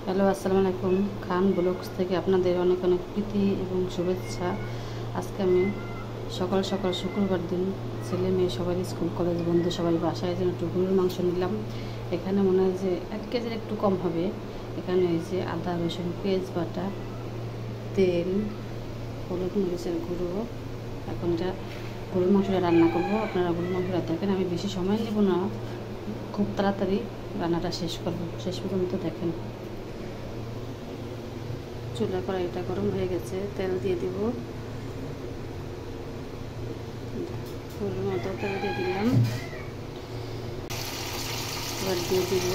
Hello, আসসালামু আলাইকুম। খান blogs থেকে আপনাদের অনেক অনেক প্রীতি এবং শুভেচ্ছা। আজকে আমি সকাল সকাল শুক্রবার দিন ছেলে মেয়ে সবাই স্কুল কলেজ বন্ধু সবাই বাসায় যেন একটু গরুর মাংস নিলাম। এখানে মনে হয় যে 1 কেজির একটু কম হবে। এখানে এই যে আদা রসুন পেঁয়াজ বাটা, তেল, হলুদ মরিচের গুঁড়ো। এখন এটা গরুর মাংসটা রান্না করবো। আপনারা গরুর মাংসটা দেখেন, আমি বেশি সময় নেব না, খুব তাড়াতাড়ি রান্নাটা শেষ করবো। শেষ পর্যন্ত দেখেন। চুলা কড়াইটা গরম হয়ে গেছে, তেল দিয়ে দিব। ফুলের মতো তেল দিয়ে দিলাম। এবার দিয়ে দিব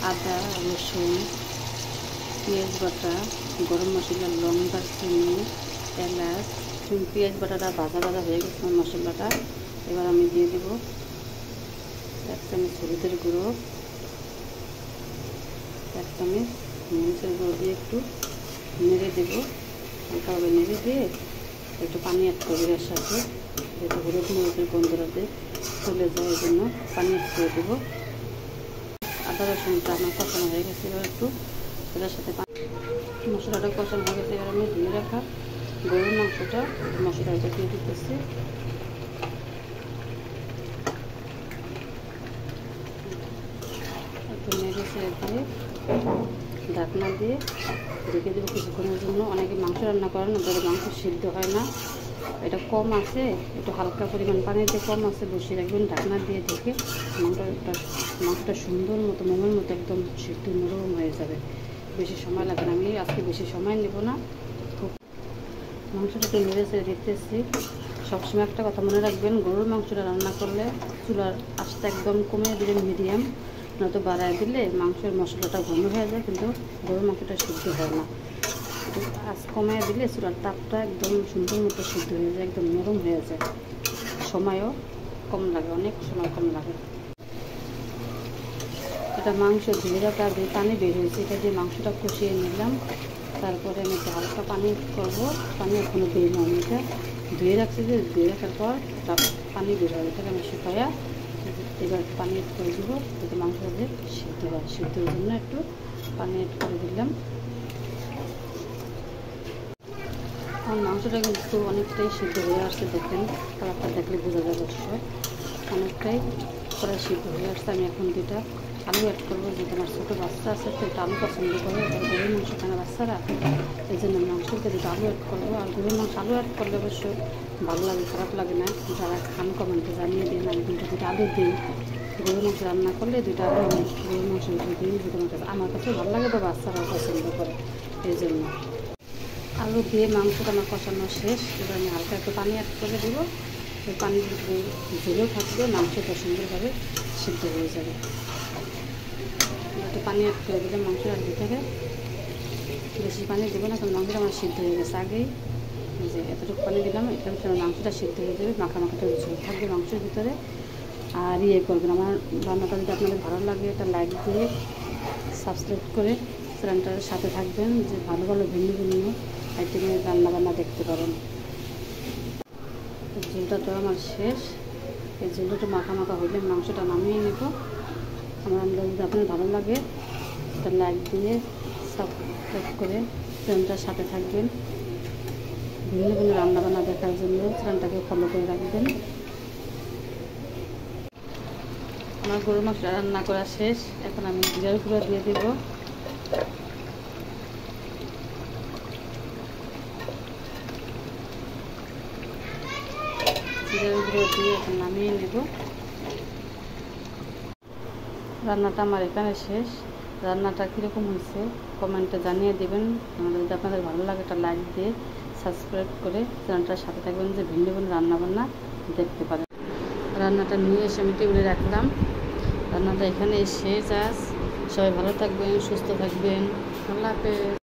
আদা রসুন পেঁয়াজ বাটা, গরম মশলা, লং, দারচিনি, এলাচ। পেঁয়াজ বাটাটা ভাজা ভাজা হয়ে গেছে মশলাটা। এবার আমি দিয়ে দেব 1 চামচ হলুদের গুঁড়ো, 1 চামচ মরিচের গুঁড়ো দিয়ে একটু নেড়ে দেবো। হালকাভাবে নেড়ে দিয়ে একটু পানি অ্যাড করবো এর সাথে, যেহেতু হলুদ মরিচের গন্ধটাতে চলে যায়, এই জন্য পানি অ্যাড করে দেবো। আদা রসুনটা আমার কষানো হয়ে গেছে। এবার একটু এটার সাথে মশলাটা কষানো হয়ে গেছে। এবার আমি ধুয়ে রাখা গরুর মাংসটা মশলাটা দিয়ে দিতেছি। একটু নেড়ে ছেড়ে দিয়ে ঢাকনা দিয়ে রেখে দেবো কিছুক্ষণের জন্য। অনেকে মাংস রান্না করেন, ওদের মাংস সিদ্ধ হয় না, এটা কম আছে, একটু হালকা পরিমাণ পানিতে কম আছে, বসিয়ে রাখবেন ঢাকনা দিয়ে ঢেকে। মাংসটা সুন্দর মতো মোমের মতো একদম সিদ্ধ নরম হয়ে যাবে। বেশি সময় লাগবে না, আমি আজকে বেশি সময় নেব না। খুব মাংসটাকে নেড়ে ছেড়ে দিতেছি। সবসময় একটা কথা মনে রাখবেন, গরুর মাংসটা রান্না করলে চুলার আঁচটা একদম কমিয়ে দিবেন, মিডিয়াম, নয়তো বাড়ায় দিলে মাংসের মশলাটা ঘন হয়ে যায়, কিন্তু গরুর মাংসটা সিদ্ধ হয় না। আঁচ কমিয়ে দিলে চুলার তাপটা একদম সুন্দর মতো সিদ্ধ হয়ে যায়, একদম নরম হয়ে যায়, সময়ও কম লাগে, অনেক সময় কম লাগে। এটা মাংস ধুয়ে রাখা পানি বের হয়েছে, এটা দিয়ে মাংসটা কষিয়ে নিলাম। তারপরে আমি একটু হালকা পানি করবো, পানি এখনো দিই না, আমি এটা ধুয়ে রাখছি, যে ধুয়ে রাখার পর এটা পানি বের হবে, এটাকে আমি শুকাইয়া এবার পানি অ্যাড করে দেবো, যাতে মাংসটা দিয়ে সিদ্ধ হয়। সিদ্ধর জন্য একটু পানি অ্যাড করে দিলাম। আমার মাংসটা কিন্তু অনেকটাই সিদ্ধ হয়ে আসছে, দেখেন কালারটা দেখলে বোঝা যাবে, অবশ্যই অনেকটাই প্রায় সিদ্ধ হয়ে আসছে। আমি এখন 2টা আলু অ্যাড করবো, যেহেতু আমার ছোটো বাচ্চা আছে, তো এটা আলু পছন্দ করে, গরুর মাংস খানা বাচ্চারা, এই জন্য মাংসতে 2টা আলু অ্যাড করবো। আর গরুর মাংস আলু অ্যাড করলে অবশ্য ভালো লাগে, খারাপ লাগে না। যারা খান কমেন্টে জানিয়ে দিন। আমি কিন্তু 2টা আলু দিই গরুর মাংস রান্না করলে, 2টা আলু আমি গরুর মাংস দিই, যেহেতু আমার কাছে ভালো লাগে, বা বাচ্চারাও পছন্দ করে, এই জন্য। আলু দিয়ে মাংসটা আমার কষানো শেষ। এবার আমি হালকা একটু পানি অ্যাড করে দেবো, ওই পানি ঝুলেও থাকবে, মাংসটা সুন্দরভাবে সিদ্ধ হয়ে যাবে। একটু পানি অ্যাড করে দিলে মাংস আর ভিতরে বেশি পানি দেবো না, কারণ মাংসটা আমার সিদ্ধ হয়ে গেছে আগেই। যে এতটুকু পানি দিলাম, এটার ভিতরে মাংসটা সিদ্ধ হয়ে যাবে, মাখাটা ঝোল থাকবে মাংসের ভিতরে। আর করবেন, আমার রান্নাটা যদি আপনাদের ভালো লাগে, এটা লাইক দিয়ে সাবস্ক্রাইব করে চ্যানেলটার সাথে থাকবেন, যে ভালো ভালো ভিন্ন ভিন্ন আইটেমের রান্নাবান্না দেখতে পারেন। ঝোলটা তো আমার শেষ। এই ঝোলটা মাখা মাখা হইলে মাংসটা নামিয়ে নেব। আমার রান্না যদি আপনার ভালো লাগে, এটা লাইক দিয়ে সাবস্ক্রাইব করে চ্যানেলটার সাথে থাকবেন। ভিন্ন ভিন্ন রান্নাবান্না দেখার জন্য চ্যানেলটাকে ফলো করে রাখবেন। আমার গরুর মাংস রান্না করা শেষ। এখন আমি জিরার গুঁড়ো দিয়ে দেব। জিরার গুঁড়ো দিয়ে এখন নামিয়ে নেব। রান্নাটা আমার এখানে শেষ। রান্নাটা কীরকম হয়েছে কমেন্টে জানিয়ে দেবেন। আমাদের যদি আপনাদের ভালো লাগে, একটা লাইক দিয়ে সাবস্ক্রাইব করে চ্যানেলটার সাথে থাকবেন, যে ভিন্ন ভিন্ন রান্নাবান্না দেখতে পারেন। রান্নাটা নিয়ে এসে আমি টেবিলে রাখলাম। রান্নাটা এখানে শেষ। আজ সবাই ভালো থাকবেন, সুস্থ থাকবেন। আল্লাহ হাফেজ।